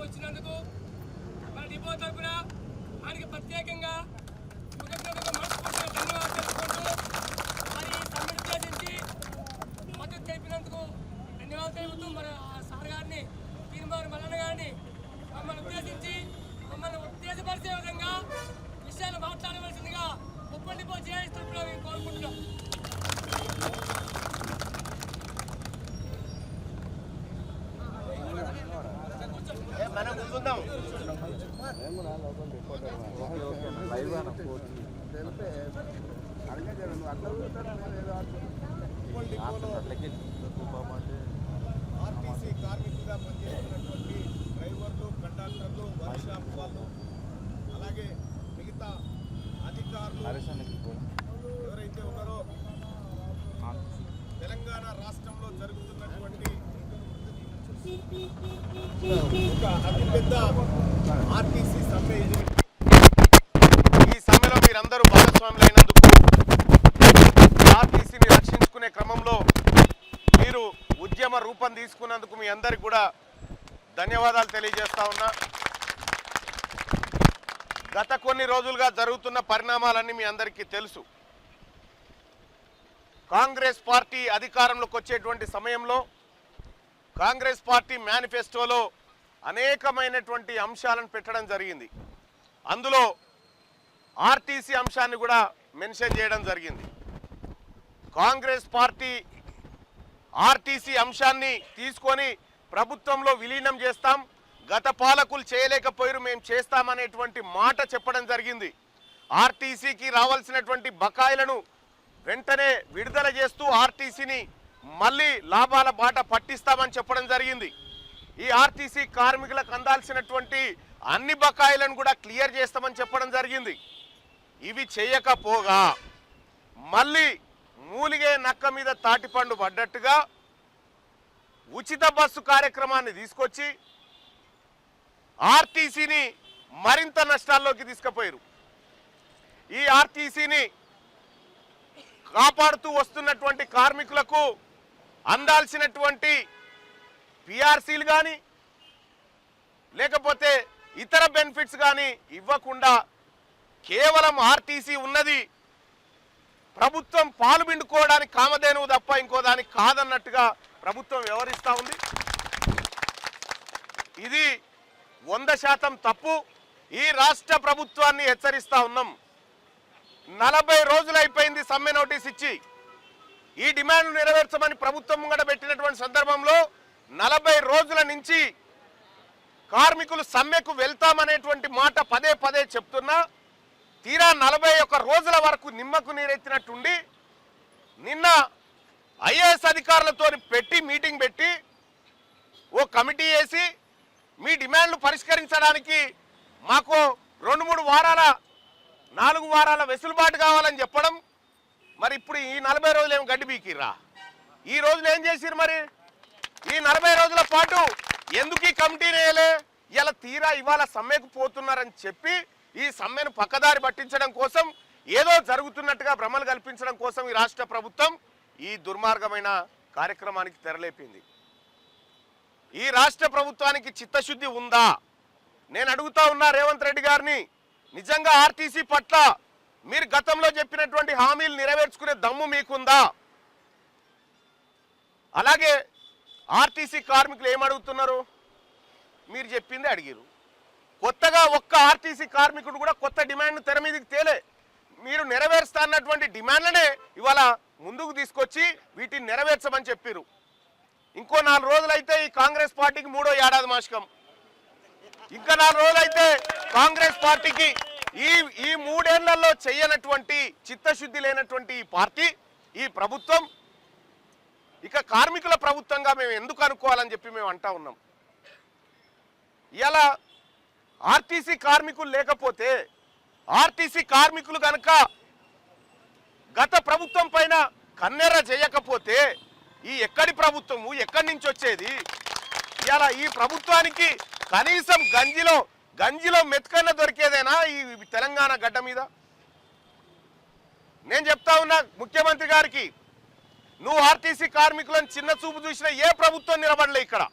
వచ్చినందుకు మన డిపో తరపున ఆయనకి ప్రత్యేకంగా ధన్యవాదాలు తెలుపుకుంటూ మరి సమ్మెను ఉద్దేశించి మద్దతు తెలిపినందుకు ధన్యవాదాలు తెలుపుతూ మన సార్ గారిని తీర్మానం మల్లన్న గారిని మమ్మల్ని ఉద్దేశించి మమ్మల్ని ఉత్తేజపరిచే విధంగా విషయాలు మాట్లాడవలసిందిగా ఉప్పల్ డిపో జేఏసీ తరపున మేము కోరుకుంటున్నాం. ఆర్టీసీ కార్మికులుగా పనిచేస్తున్నటువంటి డ్రైవర్లు, కండక్టర్లు, వర్క్షాప్ వాళ్ళు, అలాగే మిగతా అధికారులు ఎవరైతే ఉన్నారో తెలంగాణ రాష్ట్రంలో జరుగుతున్నటువంటి ఒక అతిపెద్ద ఆర్టీసీ సమ్మె ఇది. ఈ సమ్మెలో మీరందరూ భాగస్వాములైనందుకు, ఆర్టీసీని రక్షించుకునే క్రమంలో మీరు ఉద్యమ రూపం తీసుకున్నందుకు మీ అందరికి కూడా ధన్యవాదాలు తెలియజేస్తా ఉన్నా. గత కొన్ని రోజులుగా జరుగుతున్న పరిణామాలన్నీ మీ అందరికీ తెలుసు. కాంగ్రెస్ పార్టీ అధికారంలోకి వచ్చేటువంటి సమయంలో కాంగ్రెస్ పార్టీ మేనిఫెస్టోలో అనేకమైనటువంటి అంశాలను పెట్టడం జరిగింది. అందులో ఆర్టీసీ అంశాన్ని కూడా మెన్షన్ చేయడం జరిగింది. కాంగ్రెస్ పార్టీ ఆర్టీసీ అంశాన్ని తీసుకొని ప్రభుత్వంలో విలీనం చేస్తాం, గత పాలకులు చేయలేకపోయారు, మేము చేస్తామనేటువంటి మాట చెప్పడం జరిగింది. ఆర్టీసీకి రావాల్సినటువంటి బకాయిలను వెంటనే విడుదల చేస్తూ ఆర్టీసీని మళ్ళీ లాభాల బాట పట్టిస్తామని చెప్పడం జరిగింది. ఈ ఆర్టీసీ కార్మికులకు అందాల్సినటువంటి అన్ని బకాయిలను కూడా క్లియర్ చేస్తామని చెప్పడం జరిగింది. ఇవి చేయకపోగా మళ్ళీ మూలిగే నక్క మీద తాటిపండు పడ్డట్టుగా ఉచిత బస్సు కార్యక్రమాన్ని తీసుకొచ్చి ఆర్టీసీని మరింత నష్టాల్లోకి తీసుకుపోయారు. ఈ ఆర్టీసీని కాపాడుతూ వస్తున్నటువంటి కార్మికులకు అందాల్సినటువంటి పిఆర్సీలు కానీ లేకపోతే ఇతర బెనిఫిట్స్ కానీ ఇవ్వకుండా కేవలం ఆర్టీసీ ఉన్నది ప్రభుత్వం పాలు పిండుకోవడానికి కామధేనువు తప్ప ఇంకో దానికి కాదన్నట్టుగా ప్రభుత్వం వ్యవహరిస్తూ ఉంది. ఇది 100% తప్పు. ఈ రాష్ట్ర ప్రభుత్వాన్ని హెచ్చరిస్తా ఉన్నాం. 40 రోజులు అయిపోయింది సమ్మె నోటీస్ ఇచ్చి. ఈ డిమాండ్లు నెరవేర్చమని ప్రభుత్వం ముంగట పెట్టినటువంటి సందర్భంలో 40 రోజుల నుంచి కార్మికులు సమ్మెకు వెళ్తామనేటువంటి మాట పదే పదే చెప్తున్నా తీరా 41 రోజుల వరకు నిమ్మకు నీరెత్తినట్టుండి నిన్న ఐఏఎస్ అధికారులతో మీటింగ్ పెట్టి ఓ కమిటీ వేసి మీ డిమాండ్లు పరిష్కరించడానికి మాకు 2-3 వారాల 4 వారాల వెసులుబాటు కావాలని చెప్పడం. మరి ఇప్పుడు ఈ 40 రోజులు ఏమి గడ్డి బీకిర్రా? ఈ రోజులు ఏం చేసిరు? మరి ఈ 40 రోజుల పాటు ఎందుకు ఈ కమిటీ వేయలే? ఇలా తీరా ఇవాళ సమ్మెకు పోతున్నారని చెప్పి ఈ సమ్మెను పక్కదారి పట్టించడం కోసం, ఏదో జరుగుతున్నట్టుగా భ్రమలు కల్పించడం కోసం ఈ రాష్ట్ర ప్రభుత్వం ఈ దుర్మార్గమైన కార్యక్రమానికి తెరలేపింది. ఈ రాష్ట్ర ప్రభుత్వానికి చిత్తశుద్ధి ఉందా? నేను అడుగుతా ఉన్నా రేవంత్ రెడ్డి గారిని. నిజంగా ఆర్టీసీ పట్ల మీరు గతంలో చెప్పినటువంటి హామీలు నెరవేర్చుకునే దమ్ము మీకుందా? అలాగే ఆర్టీసీ కార్మికులు ఏమడుగుతున్నారు? మీరు చెప్పింది అడిగిరు. కొత్తగా ఒక్క ఆర్టీసీ కార్మికుడు కూడా కొత్త డిమాండ్ తెర మీదకి తేలే. మీరు నెరవేరుస్తా అన్నటువంటి డిమాండ్లనే ఇవాళ ముందుకు తీసుకొచ్చి వీటిని నెరవేర్చమని చెప్పారు. ఇంకో 4 రోజులైతే ఈ కాంగ్రెస్ పార్టీకి 3వ ఏడాది మాసికం. ఇంకా 4 రోజులైతే కాంగ్రెస్ పార్టీకి ఈ 3 ఏళ్లలో చేయనటువంటి చిత్తశుద్ధి లేనటువంటి ఈ పార్టీ, ఈ ప్రభుత్వం ఇక కార్మికుల ప్రభుత్వంగా మేము ఎందుకు అనుకోవాలని చెప్పి మేము అంటా ఉన్నాం. ఇలా ఆర్టీసీ కార్మికులు లేకపోతే, ఆర్టీసీ కార్మికులు కనుక గత ప్రభుత్వం పైన కన్నెర్ర చేయకపోతే ఈ ఎక్కడి ప్రభుత్వము, ఎక్కడి నుంచి వచ్చేది? ఇలా ఈ ప్రభుత్వానికి కనీసం గంజిలో మెతుకన్న దొరికేదేనా ఈ తెలంగాణ గడ్డ మీద? నేను చెప్తా ఉన్నా ముఖ్యమంత్రి గారికి, నువ్వు ఆర్టీసీ కార్మికులను చిన్న చూపు చూసిన ఏ ప్రభుత్వం నిలబడలే. ఇక్కడ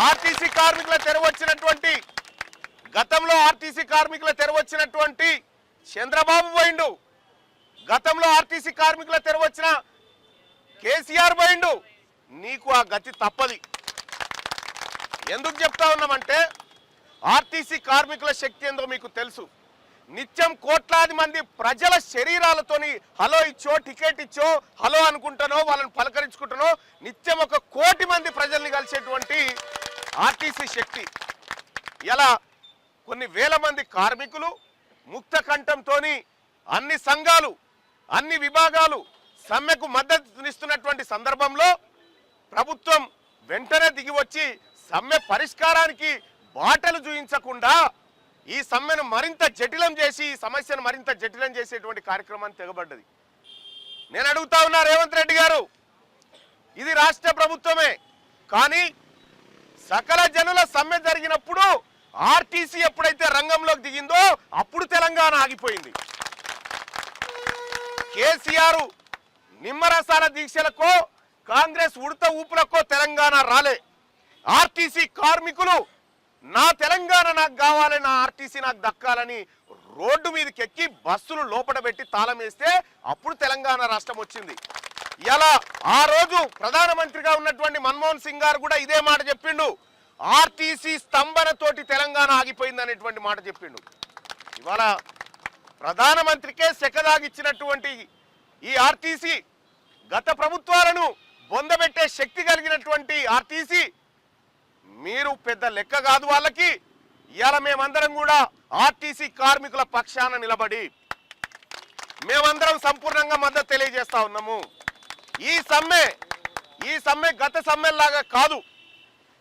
ఆర్టీసీ కార్మికుల తెరవచ్చినటువంటి, గతంలో ఆర్టీసీ కార్మికుల తెరవచ్చినటువంటి చంద్రబాబు పోయిండు, గతంలో ఆర్టీసీ కార్మికుల తెరవచ్చిన కేసీఆర్ పోయిండు. నీకు ఆ గతి తప్పది. ఎందుకు చెప్తా ఉన్నామంటే ఆర్టీసీ కార్మికుల శక్తి ఏందో మీకు తెలుసు. నిత్యం కోట్లాది మంది ప్రజల శరీరాలతోని హలో ఇచ్చో, టికెట్ ఇచ్చో, హలో అనుకుంటానో, వాళ్ళని పలకరించుకుంటానో నిత్యం 1 కోటి మంది ప్రజల్ని కలిసేటువంటి ఆర్టీసీ శక్తి. ఇలా కొన్ని వేల మంది కార్మికులు ముక్త కంఠంతో అన్ని సంఘాలు, అన్ని విభాగాలు సమ్మెకు మద్దతునిస్తున్నటువంటి సందర్భంలో ప్రభుత్వం వెంటనే దిగి వచ్చి సమ్మె పరిష్కారానికి బాటలు చూయించకుండా ఈ సమ్మెను మరింత జటిలం చేసి, ఈ సమస్యను మరింత జటిలం చేసేటువంటి కార్యక్రమాన్ని తెగబడ్డది. నేను అడుగుతా ఉన్నా రేవంత్ రెడ్డి గారు, ఇది రాష్ట్ర ప్రభుత్వమే, కానీ సకల జనుల సమ్మె జరిగినప్పుడు ఆర్టీసీ ఎప్పుడైతే రంగంలోకి దిగిందో అప్పుడు తెలంగాణ ఆగిపోయింది. కేసీఆర్ నిమ్మరసాల దీక్షలకో, కాంగ్రెస్ ఉడత ఊపులకో తెలంగాణ రాలే. ఆర్టీసీ కార్మికులు నా తెలంగాణ నాకు కావాలి, నా ఆర్టీసీ నాకు దక్కాలని రోడ్డు మీదకి ఎక్కి బస్సులు లోపల పెట్టి తాళం వేస్తే అప్పుడు తెలంగాణ రాష్ట్రం వచ్చింది. ఇలా ఆ రోజు ప్రధానమంత్రిగా ఉన్నటువంటి మన్మోహన్ సింగ్ గారు కూడా ఇదే మాట చెప్పిండు. ఆర్టీసీ స్తంభనతోటి తెలంగాణ ఆగిపోయింది అనేటువంటి మాట చెప్పిండు. ఇవాళ ప్రధానమంత్రికే సెకదాగిచ్చినటువంటి ఈ ఆర్టీసీ, గత ప్రభుత్వాలను బొందబెట్టే శక్తి కలిగినటువంటి ఆర్టీసీ మీరు పెద్ద లెక్క కాదు వాళ్ళకి. ఇవాళ మేమందరం కూడా ఆర్టీసీ కార్మికుల పక్షాన నిలబడి మేమందరం సంపూర్ణంగా మద్దతు తెలియజేస్తా ఉన్నాము. ఈ సమ్మె గత సమ్మెలాగా కాదు.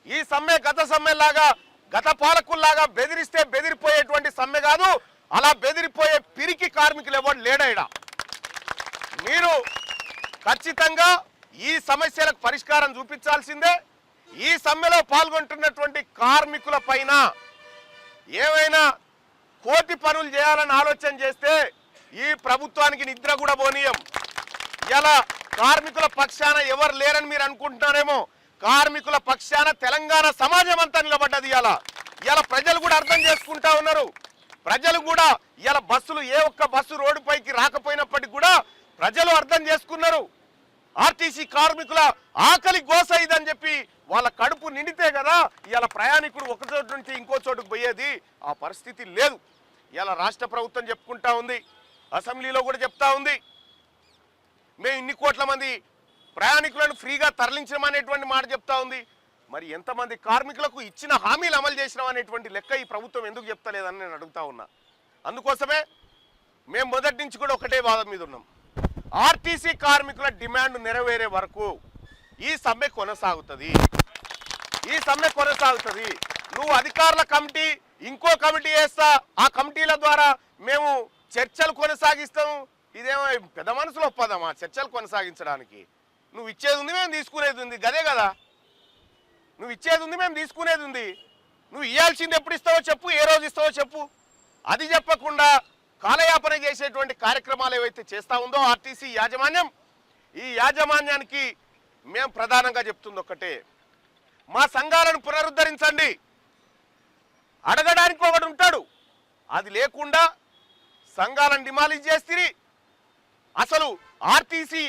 ఈ సమ్మె గత సమ్మెలాగా, గత పాలకుల్లాగా బెదిరిస్తే బెదిరిపోయేటువంటి సమ్మె కాదు. అలా బెదిరిపోయే పిరికి కార్మికులు ఎవరు లేడా. మీరు ఖచ్చితంగా ఈ సమస్యలకు పరిష్కారం చూపించాల్సిందే. ఈ సమ్మెలో పాల్గొంటున్నటువంటి కార్మికుల పైన ఏమైనా కోటి పనులు చేయాలని ఆలోచన చేస్తే ఈ ప్రభుత్వానికి నిద్ర కూడా పోనీయం. ఇలా కార్మికుల పక్షాన ఎవరు లేరని మీరు అనుకుంటున్నారేమో, కార్మికుల పక్షాన తెలంగాణ సమాజం అంతా నిలబడ్డది. ఇలా ప్రజలు కూడా అర్థం చేసుకుంటా ఉన్నారు. ప్రజలు కూడా ఇలా బస్సులు, ఏ ఒక్క బస్సు రోడ్డుపైకి రాకపోయినప్పటికీ కూడా ప్రజలు అర్థం చేసుకున్నారు. ఆర్టీసీ కార్మికుల ఆకలి గోస ఇదని చెప్పి వాళ్ళ కడుపు నిండితే కదా ఇలా ప్రయాణికుడు ఒక చోటు నుంచి ఇంకో చోటుకు పోయేది. ఆ పరిస్థితి లేదు. ఇలా రాష్ట్ర ప్రభుత్వం చెప్పుకుంటా ఉంది, అసెంబ్లీలో కూడా చెప్తా ఉంది, మేము ఇన్ని కోట్ల మంది ప్రయాణికులను ఫ్రీగా తరలించమనేటువంటి మాట చెప్తా ఉంది. మరి ఎంతమంది కార్మికులకు ఇచ్చిన హామీలు అమలు చేసినాం అనేటువంటి లెక్క ఈ ప్రభుత్వం ఎందుకు చెప్తలేదని నేను అడుగుతా ఉన్నా. అందుకోసమే మేము మొదటి నుంచి కూడా ఒకటే వాదం మీద ఉన్నాం. ఆర్టీసీ కార్మికుల డిమాండ్ నెరవేరే వరకు ఈ సమ్మె కొనసాగుతుంది. నువ్వు అధికారుల కమిటీ, ఇంకో కమిటీ వేస్తా, ఆ కమిటీల ద్వారా మేము చర్చలు కొనసాగిస్తాము. ఇదేమో పెద్ద మనసులో ఒప్పదమ్మా చర్చలు కొనసాగించడానికి? నువ్వు ఇచ్చేది ఉంది, మేము తీసుకునేది ఉంది, గదే కదా. నువ్వు ఇచ్చేది ఉంది, మేము తీసుకునేది ఉంది. నువ్వు ఇవ్వాల్సింది ఎప్పుడు ఇస్తావో చెప్పు, ఏ రోజు ఇస్తావో చెప్పు. అది చెప్పకుండా కాలయాపన చేసేటువంటి కార్యక్రమాలు ఏవైతే చేస్తూ ఉందో ఆర్టీసీ యాజమాన్యం, ఈ యాజమాన్యానికి మేము ప్రధానంగా చెప్తుంది ఒక్కటే, మా సంఘాలను పునరుద్ధరించండి. అడగడానికి ఒకడు ఉంటాడు, అది లేకుండా సంఘాలను డిమాలిష్ చేస్తిరి. అసలు ఆర్టీసీ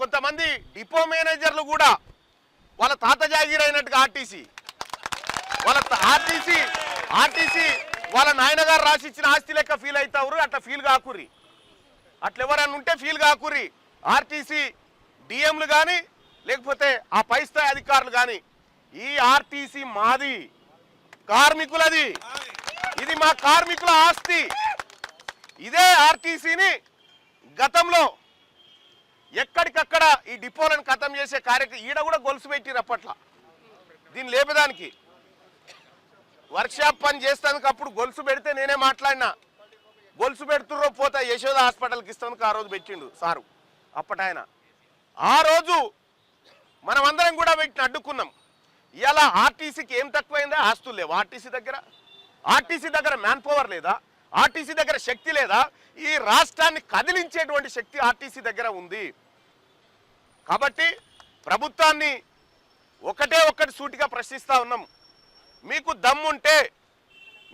కొంతమంది డిపో మేనేజర్లు కూడా వాళ్ళ తాత జాగీర్ అయినట్టుగా ఆర్టీసీ వాళ్ళ నాయనగారు రాసిచ్చిన ఆస్తి లెక్క ఫీల్ అవుతారు. అట్లా ఫీల్ కాకుర్రి, అట్లా ఎవరన్నా ఉంటే ఫీల్ కాకుర్రి. ఆర్టీసీ డిఎంలు కానీ లేకపోతే ఆ పై స్థాయి అధికారులు కానీ, ఈ ఆర్టీసీ మాది, కార్మికులది, ఇది మా కార్మికుల ఆస్తి. ఇదే ఆర్టీసీని గతంలో ఎక్కడికక్కడ ఈ డిపోలను ఖతం చేసే కార్యక్రమం ఈడ కూడా గొలుసు పెట్టిరు అప్పట్లో. దీన్ని లేపేదానికి వర్క్షాప్ పని చేస్తానికి అప్పుడు గొలుసు పెడితే నేనే మాట్లాడినా, గొలుసు పెడుతుర్రో పోతా యశోద హాస్పిటల్కి ఇస్తానికి ఆ రోజు పెట్టిండు సారు అప్పటాయన. ఆ రోజు మనం అందరం కూడా వీటిని అడ్డుకున్నాం. ఇలా ఆర్టీసీకి ఏం తక్కువైందా? ఆస్తులు లేవు ఆర్టీసీ దగ్గర మ్యాన్ పవర్ లేదా? ఆర్టీసీ దగ్గర శక్తి లేదా? ఈ రాష్ట్రాన్ని కదిలించేటువంటి శక్తి ఆర్టీసీ దగ్గర ఉంది. కాబట్టి ప్రభుత్వాన్ని ఒక్కటి సూటిగా ప్రశ్నిస్తా ఉన్నాం. మీకు దమ్ముంటే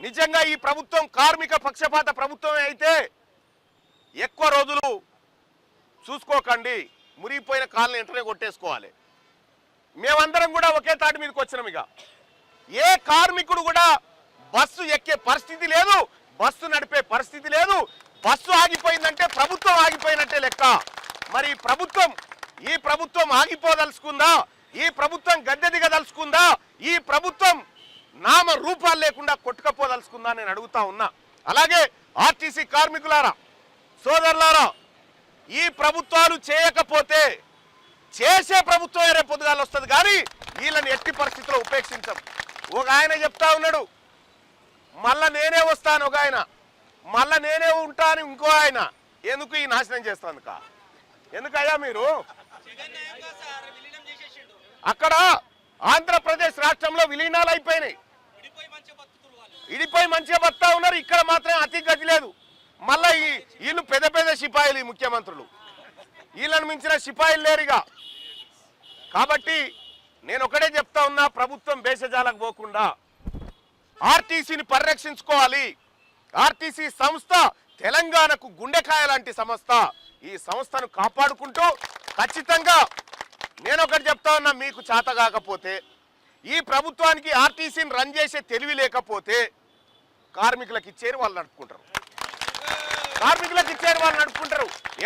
నిజంగా ఈ ప్రభుత్వం కార్మిక పక్షపాత ప్రభుత్వమే అయితే ఎక్కువ రోజులు చూసుకోకండి, మురిగిపోయిన కాళ్ళని వెంటనే కొట్టేసుకోవాలి. మేమందరం కూడా ఒకే తాటి మీదకి వచ్చినాం. ఇక ఏ కార్మికుడు కూడా బస్సు ఎక్కే పరిస్థితి లేదు, బస్సు నడిపే పరిస్థితి లేదు. బస్సు ఆగిపోయిందంటే ప్రభుత్వం ఆగిపోయినట్టే లెక్క. మరి ఈ ప్రభుత్వం ఆగిపోదలుచుకుందా? ఈ ప్రభుత్వం గద్దె దిగదలుచుకుందా? ఈ ప్రభుత్వం నామ రూపాలు లేకుండా కొట్టుకపోదలుచుకుందా నేను అడుగుతా ఉన్నా. అలాగే ఆర్టీసీ కార్మికులారా, సోదరులారా, ఈ ప్రభుత్వాలు చేయకపోతే చేసే ప్రభుత్వం రేపు పొద్దుగాలు వస్తుంది, కానీ వీళ్ళని ఎట్టి పరిస్థితుల్లో ఉపేక్షించం. ఒక ఆయన చెప్తా ఉన్నాడు, మళ్ళా నేనే వస్తాను, ఒక ఆయన మళ్ళా నేనే ఉంటా అని ఇంకో ఆయన. ఎందుకు ఈ నాశనం చేస్తాను? ఎందుకయ్యా మీరు అక్కడ ఆంధ్రప్రదేశ్ రాష్ట్రంలో విలీనాలు అయిపోయినాయి, ఇడిపోయి మంచిగా బతా ఉన్నారు. ఇక్కడ మాత్రం అతి గతి లేదు. మళ్ళా వీళ్ళు పెద్ద సిపాయిలు, ఈ ముఖ్యమంత్రులు, వీళ్ళని మించిన సిపాయిలు లేరుగా. కాబట్టి నేను ఒకటే చెప్తా ఉన్నా, ప్రభుత్వం బేసజాలకు పోకుండా ఆర్టీసీని పరిరక్షించుకోవాలి. ఆర్టీసీ సంస్థ తెలంగాణకు గుండెకాయ లాంటి సంస్థ. ఈ సంస్థను కాపాడుకుంటూ ఖచ్చితంగా నేను ఒకటి చెప్తా ఉన్నా, మీకు చేత కాకపోతే, ఈ ప్రభుత్వానికి ఆర్టీసీని రన్ చేసే తెలివి లేకపోతే కార్మికులకు ఇచ్చేరు వాళ్ళు నడుపుకుంటారు.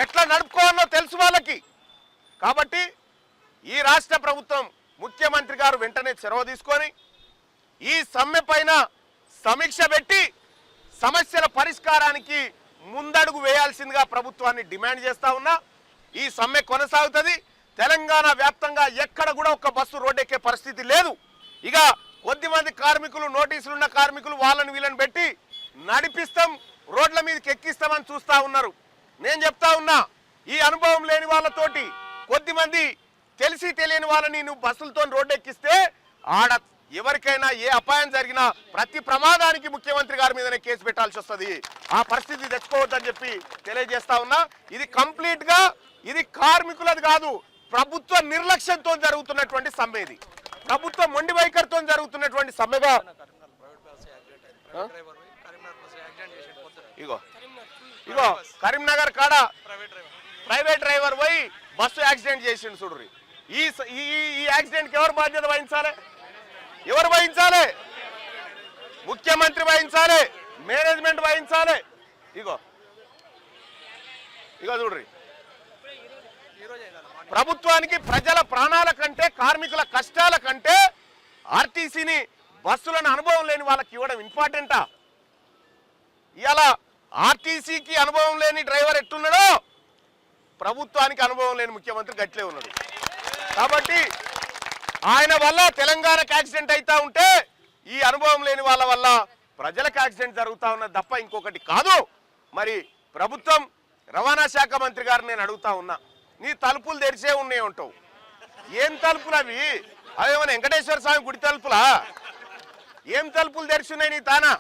ఎట్లా నడుపుకోవాలో తెలుసు వాళ్ళకి. కాబట్టి ఈ రాష్ట్ర ప్రభుత్వం, ముఖ్యమంత్రి గారు వెంటనే చొరవ తీసుకొని ఈ సమ్మె పైన సమీక్ష పెట్టి సమస్యల పరిష్కారానికి ముందడుగు వేయాల్సిందిగా ప్రభుత్వాన్ని డిమాండ్ చేస్తా ఉన్నా. ఈ సమ్మె కొనసాగుతుంది. తెలంగాణ వ్యాప్తంగా ఎక్కడ కూడా ఒక్క బస్సు రోడ్డెక్కే పరిస్థితి లేదు. ఇక కొద్దిమంది కార్మికులు, నోటీసులున్న కార్మికులు వాళ్ళని వీళ్ళని పెట్టి నడిపిస్తాం, రోడ్ల మీదకి ఎక్కిస్తామని చూస్తా ఉన్నారు. నేను చెప్తా ఉన్నా, ఈ అనుభవం లేని వాళ్ళతోటి కొద్దిమంది తెలిసి తెలియని వాళ్ళని నువ్వు బస్సులతో రోడ్డు ఎక్కిస్తే ఆడ ఎవరికైనా ఏ అపాయం జరిగినా ప్రతి ప్రమాదానికి ముఖ్యమంత్రి గారి మీదనే కేసు పెట్టాల్సి వస్తుంది. ఆ పరిస్థితి తెచ్చుకోవద్దని చెప్పి తెలియజేస్తా ఉన్నా. ఇది కంప్లీట్ గా ఇది కార్మికులది కాదు, ప్రభుత్వ నిర్లక్ష్యంతో జరుగుతున్నటువంటి సమ్మె. ఇది ప్రభుత్వ మొండి వైఖరితో జరుగుతున్నటువంటి సమ్మెగా. ఇగో కరీంనగర్ కాడ ప్రైవేట్ డ్రైవర్ పోయి బస్సు యాక్సిడెంట్ చేసిండు చూడ్రి. ఈ యాక్సిడెంట్కి ఎవరు బాధ్యత వహించాలి? ముఖ్యమంత్రి వహించాలి, మేనేజ్మెంట్ వహించాలి. ఇగో చూడ్రి, ప్రభుత్వానికి ప్రజల ప్రాణాల కంటే, కార్మికుల కష్టాల కంటే ఆర్టీసీని బస్సులను అనుభవం లేని వాళ్ళకి ఇవ్వడం ఇంపార్టెంటా? ఇవాళ ఆర్టీసీకి అనుభవం లేని డ్రైవర్ ఎట్టున్నాడో ప్రభుత్వానికి అనుభవం లేని ముఖ్యమంత్రి గట్లే ఉన్నాడు. కాబట్టి ఆయన వల్ల తెలంగాణకు యాక్సిడెంట్ అవుతా ఉంటే ఈ అనుభవం లేని వాళ్ళ వల్ల ప్రజలకు యాక్సిడెంట్ జరుగుతా ఉన్నది తప్ప ఇంకొకటి కాదు. మరి ప్రభుత్వం, రవాణా శాఖ మంత్రి గారు నేను అడుగుతా ఉన్నా, నీ తలుపులు తెరిచే ఉన్నాయి ఉంటావు, ఏం తలుపులు అవి? అవేమన్నా వెంకటేశ్వర స్వామి గుడి తలుపులా? ఏం తలుపులు తెరిచున్నాయి నీ తానా?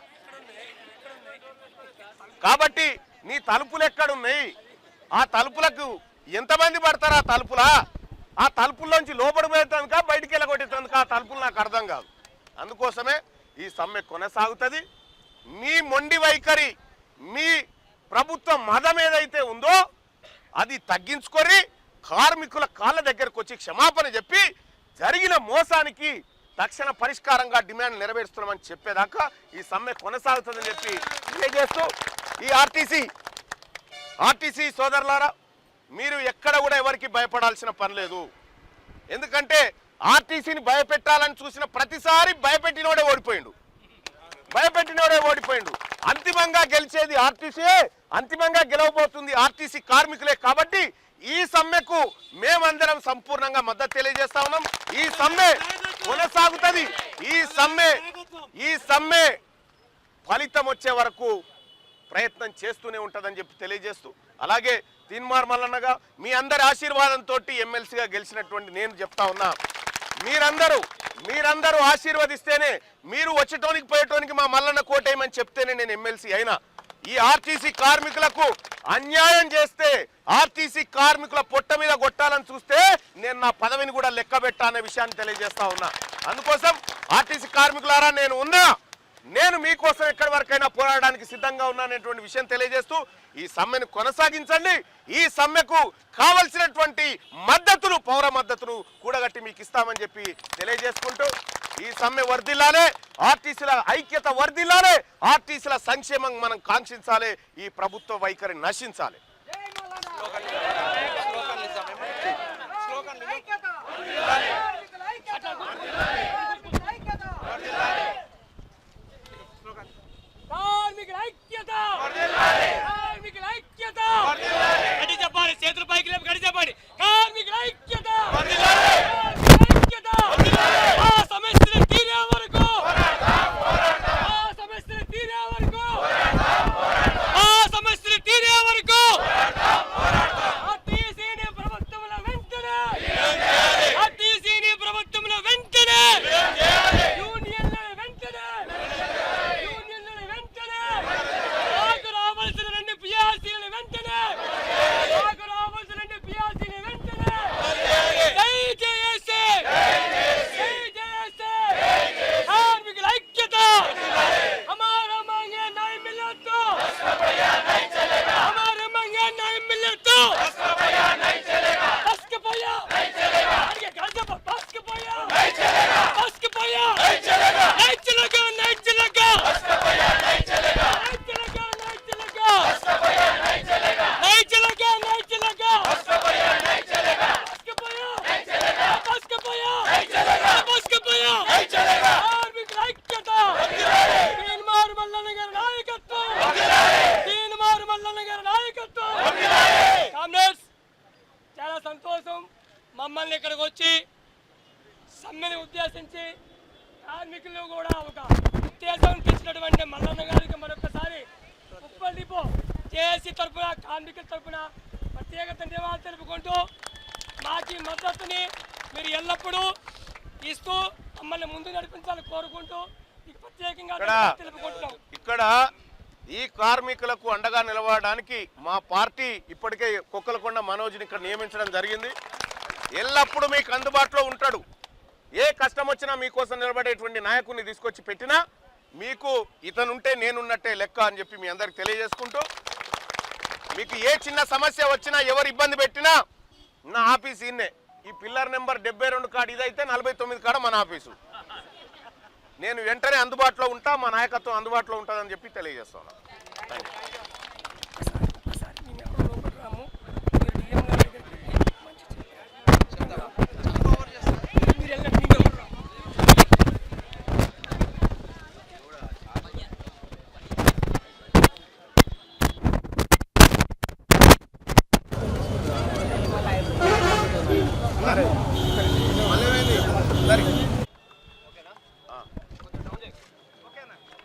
కాబట్టి నీ తలుపులు ఎక్కడున్నాయి? ఆ తలుపులకు ఎంతమంది పడతారు? ఆ తలుపుల్లోంచి లోపడిపోయేందుక బయటికి వెళ్ళగొట్టేందుక ఆ తలుపులు నాకు అర్థం కాదు. అందుకోసమే ఈ సమ్మె కొనసాగుతుంది. మీ మొండి వైఖరి, మీ ప్రభుత్వ మదం ఏదైతే ఉందో అది తగ్గించుకొని కార్మికుల కాళ్ళ దగ్గరకు వచ్చి క్షమాపణ చెప్పి జరిగిన మోసానికి తక్షణ పరిష్కారంగా డిమాండ్ నెరవేరుస్తున్నామని చెప్పేదాకా ఈ సమ్మె కొనసాగుతుందని చెప్పి తెలియజేస్తూ ఈ ఆర్టీసీ సోదరులారా, మీరు ఎక్కడ కూడా ఎవరికి భయపడాల్సిన పని లేదు. ఎందుకంటే ఆర్టీసీని భయపెట్టాలని చూసిన ప్రతిసారి భయపెట్టినోడే ఓడిపోయిండు. అంతిమంగా గెలిచేది ఆర్టీసీయే, అంతిమంగా గెలవబోతుంది ఆర్టీసీ కార్మికులే. కాబట్టి ఈ సమ్మెకు మేమందరం సంపూర్ణంగా మద్దతు తెలియజేస్తా ఉన్నాం. ఈ సమ్మె కొనసాగుతుంది. ఈ సమ్మె ఫలితం వచ్చే వరకు ప్రయత్నం చేస్తూనే ఉంటుందని చెప్పి తెలియజేస్తూ, అలాగే తీన్మార్ మల్లన్నగా మీ అందరి ఆశీర్వాదంతో ఎమ్మెల్సీగా గెలిచినటువంటి నేను చెప్తా ఉన్నా, మీరందరూ ఆశీర్వదిస్తేనే, మీరు వచ్చేటోనికి పోయేటోనికి మా మల్లన్న కోటేయమని చెప్తేనే నేను ఎమ్మెల్సీ అయినా. ఈ ఆర్టీసీ కార్మికులకు అన్యాయం చేస్తే, ఆర్టీసీ కార్మికుల పొట్ట మీద కొట్టాలని చూస్తే నేను నా పదవిని కూడా లెక్క పెట్టా అనే విషయాన్ని తెలియజేస్తా ఉన్నా. అందుకోసం ఆర్టీసీ కార్మికులారా, నేను మీకోసం ఎక్కడి వరకైనా పోరాడడానికి సిద్ధంగా ఉన్నాననేటువంటి విషయం తెలియజేస్తూ ఈ సమ్మెను కొనసాగించండి. ఈ సమ్మెకు కావలసినటువంటి మద్దతును, పౌర మద్దతును కూడగట్టి మీకు ఇస్తామని చెప్పి తెలియజేసుకుంటూ ఈ సమ్మె వర్ధిల్లాలే, ఆర్టీసీల ఐక్యత వర్ధిల్లాలే, ఆర్టీసీల సంక్షేమం మనం కాంక్షించాలి, ఈ ప్రభుత్వ వైఖరి నశించాలి. చేతుల పైకి లేపు గడి చెప్పండి. కార్మికుల ఐక్యత, ఆ సమస్యలు తీరే వరకు, ఆర్టీసీని ప్రభుత్వంలో వెంటనే, యూనియన్ల వెంటనే నాకు రావాల్సిన 2 పిఆర్సీలను వెంటనే, కార్మికుల ఐక్యత, हमारा मांगे न्याय मिले तो, हमारे मांगे न्याय मिले तो बस के भैया नहीं चलेगा, बस के भैया नहीं चलेगा, अरे घर से बस के भैया नहीं चलेगा, बस के भैया नहीं चलेगा, नहीं चलेगा, नहीं चलेगा, बस के भैया नहीं चलेगा, नहीं चलेगा, नहीं चलेगा, बस के भैया नहीं चलेगा, नहीं चलेगा, नहीं चलेगा, बस के भैया नहीं चलेगा, बस के भैया नहीं चलेगा, बस के भैया नहीं चलेगा, बस के भैया नहीं चलेगा. కార్మికుల ఐక్యత, తీన్మార్ మల్లన్న గారి నాయకత్వం, తీన్మార్ మల్లన్న గారి నాయకత్వం. కామ్రేడ్స్, చాలా సంతోషం మమ్మల్ని ఇక్కడికి వచ్చి సమ్మెని ఉద్దేశించి కార్మికులు కూడా ఒక ఉత్తేజం తెచ్చినటువంటి మల్లన్న గారికి మరొకసారి ఉప్పల్ డిపో జేఏసీ తరఫున, కార్మికుల తరఫున ప్రత్యేక ధన్యవాదాలు తెలుపుకుంటూ మాకు ఈ మద్దతుని మీరు ఎల్లప్పుడూ ఇస్తూ మమ్మల్ని ముందు నడిపించాలని కోరుకుంటూ ప్రత్యేకంగా తెలుపుకుంటున్నాం. ఇక్కడ ఈ కార్మికులకు అండగా నిలబడడానికి మా పార్టీ ఇప్పటికే కుక్కలకొండ మనోజ్ని ఇక్కడ నియమించడం జరిగింది. ఎల్లప్పుడూ మీకు అందుబాటులో ఉంటాడు. ఏ కష్టం వచ్చినా మీకోసం నిలబడేటువంటి నాయకుడిని తీసుకొచ్చి పెట్టినా మీకు ఇతనుంటే నేనున్నట్టే లెక్క అని చెప్పి మీ అందరికి తెలియజేసుకుంటూ, మీకు ఏ చిన్న సమస్య వచ్చినా, ఎవరు ఇబ్బంది పెట్టినా నా ఆఫీస్ ఇన్నే. ఈ పిల్లర్ నెంబర్ 72 కాడ ఇదైతే 49 కాడ మన ఆఫీసు. నేను వెంటనే అందుబాటులో ఉంటా, మా నాయకత్వం అందుబాటులో ఉంటుందని చెప్పి తెలియజేస్తాను.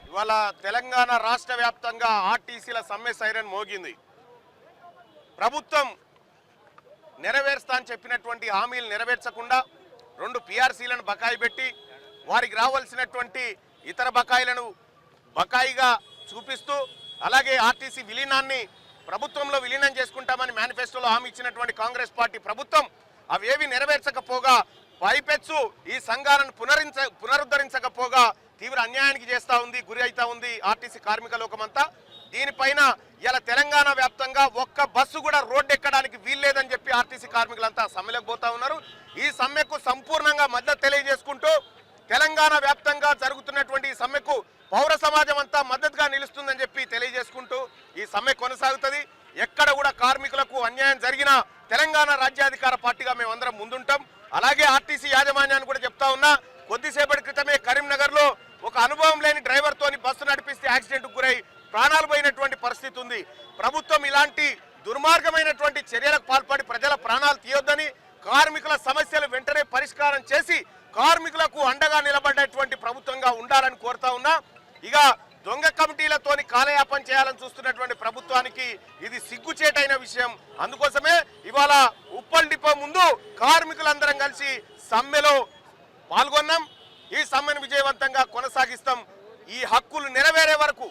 ఇవాళ తెలంగాణ రాష్ట్ర వ్యాప్తంగా ఆర్టీసీల సమ్మె సైరన్ మోగింది. ప్రభుత్వం నెరవేర్స్తా అని చెప్పినటువంటి హామీలు నెరవేర్చకుండా 2 పిఆర్సీలను బకాయి పెట్టి వారికి రావాల్సినటువంటి ఇతర బకాయిలను బకాయిగా చూపిస్తూ, అలాగే ఆర్టీసీ విలీనాన్ని ప్రభుత్వంలో విలీనం చేసుకుంటామని మేనిఫెస్టోలో హామీ ఇచ్చినటువంటి కాంగ్రెస్ పార్టీ ప్రభుత్వం అవేవి నెరవేర్చకపోగా, పైపెచ్చు ఈ సంఘాలను పునరుద్ధరించకపోగా తీవ్ర అన్యాయానికి చేస్తూ ఉంది, గురి అవుతా ఉంది ఆర్టీసీ కార్మిక లోకమంతా. దీనిపైన ఇలా తెలంగాణ ఒక్క బస్సు కూడా రోడ్డు ఎక్కడానికి వీల్లేదని చెప్పి ఆర్టీసీ కార్మికులంతా సమ్మెలకు పోతా ఉన్నారు. ఈ సమ్మెకు సంపూర్ణంగా మద్దతు తెలియజేసుకుంటూ తెలంగాణ వ్యాప్తంగా జరుగుతున్నటువంటి ఈ సమ్మెకు పౌర సమాజం అంతా మద్దతుగా నిలుస్తుందని చెప్పి తెలియజేసుకుంటూ ఈ సమ్మె కొనసాగుతుంది. ఎక్కడ కూడా కార్మికులకు అన్యాయం జరిగినా తెలంగాణ రాజ్యాధికార పార్టీగా మేమందరం ముందుంటాం. అలాగే ఆర్టీసీ యాజమాన్యాన్ని కూడా చెప్తా ఉన్నా, కొద్దిసేపటి క్రితమే కరీంనగర్ లో ఒక అనుభవం లేని డ్రైవర్ తోని బస్సు నడిపిస్తే యాక్సిడెంట్ కు గురై ప్రాణాలు పోయినటువంటి పరిస్థితి ఉంది. ప్రభుత్వం ఇలాంటి దుర్మార్గమైనటువంటి చర్యలకు పాల్పడి ప్రజల ప్రాణాలు తీయొద్దని, కార్మికుల సమస్యలు వెంటనే పరిష్కారం చేసి కార్మికులకు అండగా నిలబడేటువంటి ప్రభుత్వంగా ఉండాలని కోరుతా ఉన్నా. ఇక దొంగ కమిటీలతోని కాలయాపన చేయాలని చూస్తున్నటువంటి ప్రభుత్వానికి ఇది సిగ్గుచేటైన విషయం. అందుకోసమే ఇవాళ ఉప్పల్ డిపో ముందు కార్మికులందరం కలిసి సమ్మెలో పాల్గొన్నాం. ఈ సమ్మెను విజయవంతంగా కొనసాగిస్తాం. ఈ హక్కులు నెరవేరే వరకు,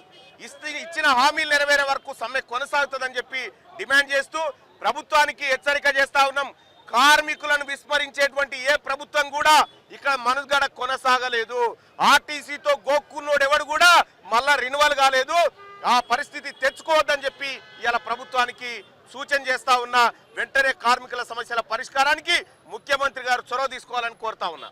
ఇచ్చిన హామీలు నెరవేరే వరకు సమ్మె కొనసాగుతుందని చెప్పి డిమాండ్ చేస్తూ ప్రభుత్వానికి హెచ్చరిక చేస్తా ఉన్నాం. కార్మికులను విస్మరించేటువంటి ఏ ప్రభుత్వం కూడా ఇక్కడ మనుగడ కొనసాగలేదు. ఆర్టీసీతో గోక్కున్నోడు ఎవడు కూడా మళ్ళా రిన్యువల్ కాలేదు. ఆ పరిస్థితి తెచ్చుకోవద్దని చెప్పి ఇవాళ ప్రభుత్వానికి సూచన చేస్తా ఉన్నా. వెంటనే కార్మికుల సమస్యల పరిష్కారానికి ముఖ్యమంత్రి గారు చొరవ తీసుకోవాలని కోరుతా ఉన్నా.